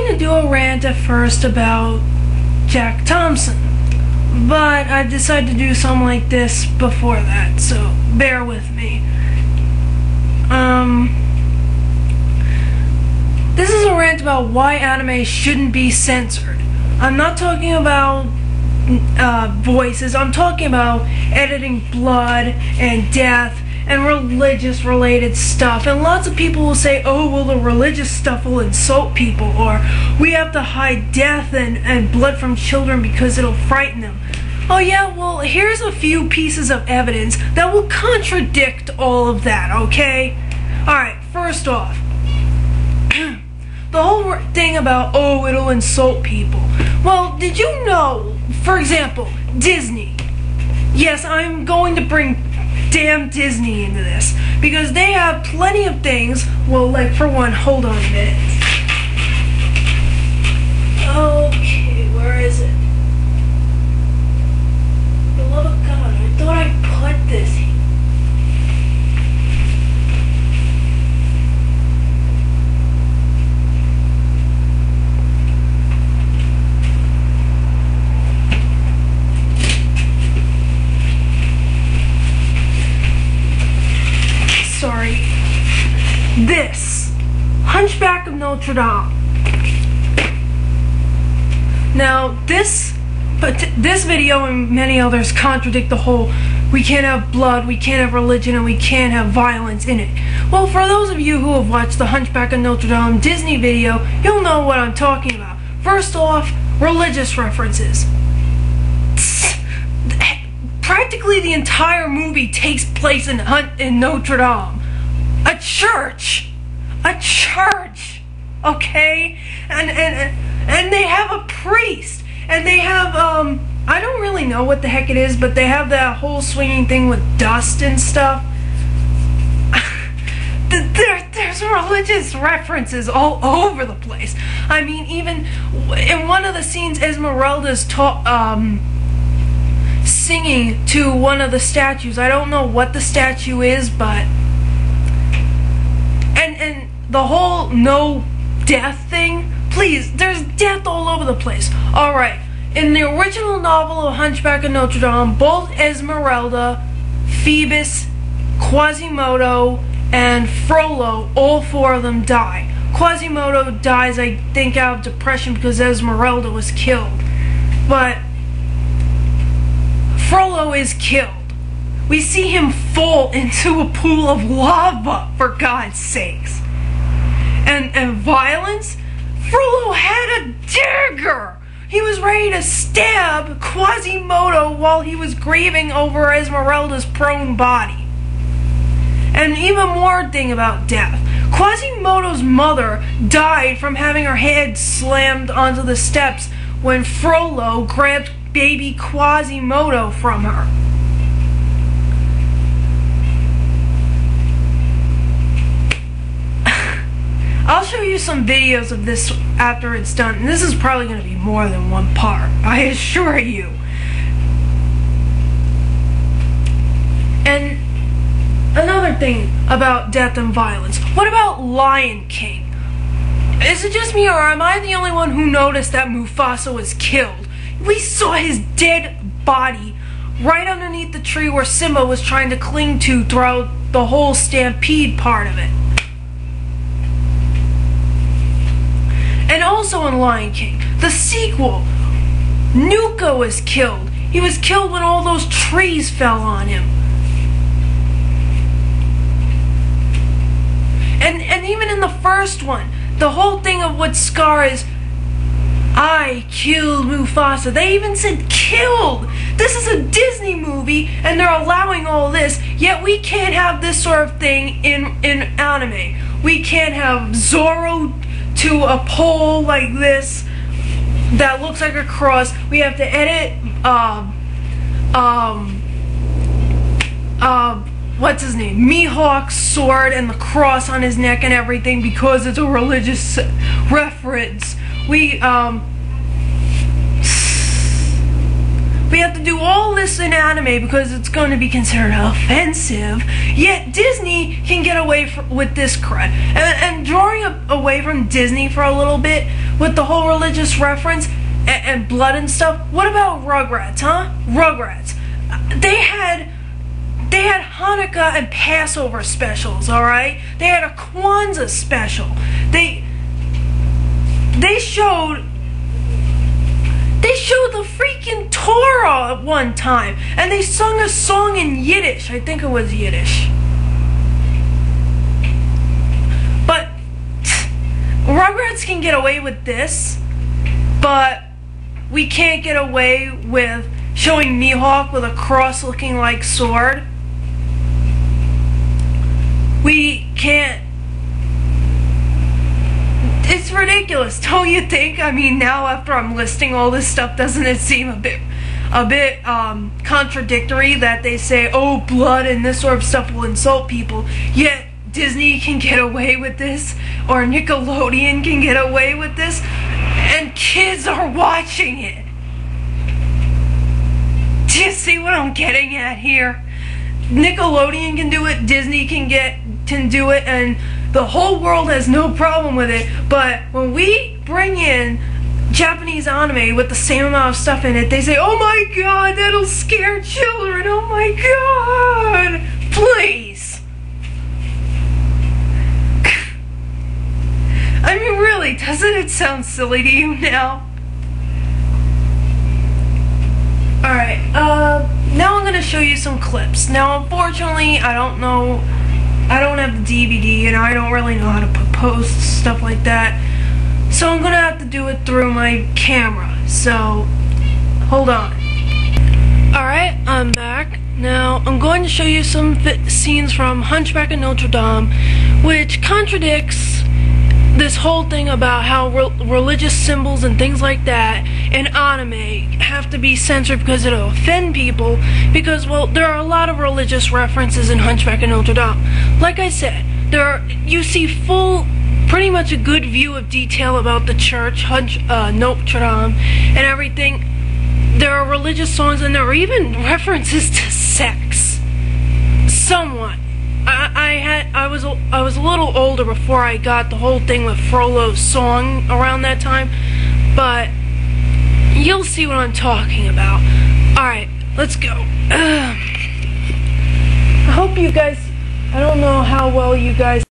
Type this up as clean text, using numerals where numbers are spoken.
to do a rant at first about Jack Thompson, but I decided to do something like this before that, so bear with me. This is a rant about why anime shouldn't be censored. I'm not talking about voices, I'm talking about editing blood and death and religious related stuff. And lots of people will say, oh, well, the religious stuff will insult people, or we have to hide death and blood from children because it'll frighten them. Oh yeah, well, here's a few pieces of evidence that will contradict all of that, okay? Alright, first off, the whole thing about, oh, it'll insult people. Well, did you know, for example, Disney? Yes, I'm going to bring damn Disney into this, because they have plenty of things. Well, like, for one, hold on a minute. Okay, where is it? For the love of God, I thought I put this here. Sorry. This Hunchback of Notre Dame. Now, this video and many others contradict the whole we can't have blood, we can't have religion, and we can't have violence in it. Well, for those of you who have watched the Hunchback of Notre Dame Disney video, you'll know what I'm talking about. First off, religious references. Practically the entire movie takes place in Notre Dame. A church, okay? And they have a priest, and they have, I don't really know what the heck it is, but they have that whole swinging thing with dust and stuff. There's religious references all over the place. I mean, even in one of the scenes, Esmeralda's singing to one of the statues. I don't know what the statue is, but and the whole no death thing, please, there's death all over the place. Alright, in the original novel of Hunchback of Notre Dame, both Esmeralda, Phoebus, Quasimodo, and Frollo, all four of them die. Quasimodo dies, I think, out of depression because Esmeralda was killed, but Frollo is killed. We see him fall into a pool of lava, for God's sakes. And violence? Frollo had a dagger! He was ready to stab Quasimodo while he was grieving over Esmeralda's prone body. And even more thing about death. Quasimodo's mother died from having her head slammed onto the steps when Frollo grabbed baby Quasimodo from her. I'll show you some videos of this after it's done, and this is probably going to be more than one part, I assure you. And another thing about death and violence. What about Lion King? Is it just me, or am I the only one who noticed that Mufasa was killed? We saw his dead body right underneath the tree where Simba was trying to cling to throughout the whole stampede part of it. And also in Lion King, the sequel, Nuka was killed. He was killed when all those trees fell on him. And even in the first one, the whole thing of what Scar is, I killed Mufasa. They even said killed. This is a Disney movie, and they're allowing all this, yet we can't have this sort of thing in anime. We can't have Zoro to a pole like this that looks like a cross. We have to edit what's his name? Mihawk's sword and the cross on his neck and everything because it's a religious reference. We have to do all this in anime because it's going to be considered offensive. Yet Disney can get away with this crap. And drawing away from Disney for a little bit with the whole religious reference and blood and stuff. What about Rugrats, huh? Rugrats. They had Hanukkah and Passover specials, alright? They had a Kwanzaa special. They showed the freaking Torah at one time. And they sung a song in Yiddish. I think it was Yiddish. But Rugrats can get away with this. But we can't get away with showing Mihawk with a cross-looking like sword. We can't. It's ridiculous, don't you think? I mean, now after I'm listing all this stuff, doesn't it seem a bit contradictory that they say, oh, blood and this sort of stuff will insult people, yet Disney can get away with this, or Nickelodeon can get away with this, and kids are watching it. Do you see what I'm getting at here? Nickelodeon can do it, Disney can do it, and the whole world has no problem with it. But when we bring in Japanese anime with the same amount of stuff in it, they say, oh my god, that'll scare children, oh my god, please. I mean, really, doesn't it sound silly to you now? Alright, now I'm gonna show you some clips. Now, unfortunately, I don't have the DVD, and I don't really know how to post stuff like that. So I'm gonna have to do it through my camera. So, hold on. Alright, I'm back. Now, I'm going to show you some scenes from Hunchback of Notre Dame, which contradicts this whole thing about how religious symbols and things like that in anime have to be censored because it'll offend people, because, well, there are a lot of religious references in Hunchback of Notre Dame. Like I said, you see pretty much a good view of detail about the church, Notre Dame, and everything. There are religious songs, and there are even references to sex. Somewhat. I was a little older before I got the whole thing with Frollo's song around that time, but you'll see what I'm talking about. Alright, let's go. I hope you guys, I don't know how well you guys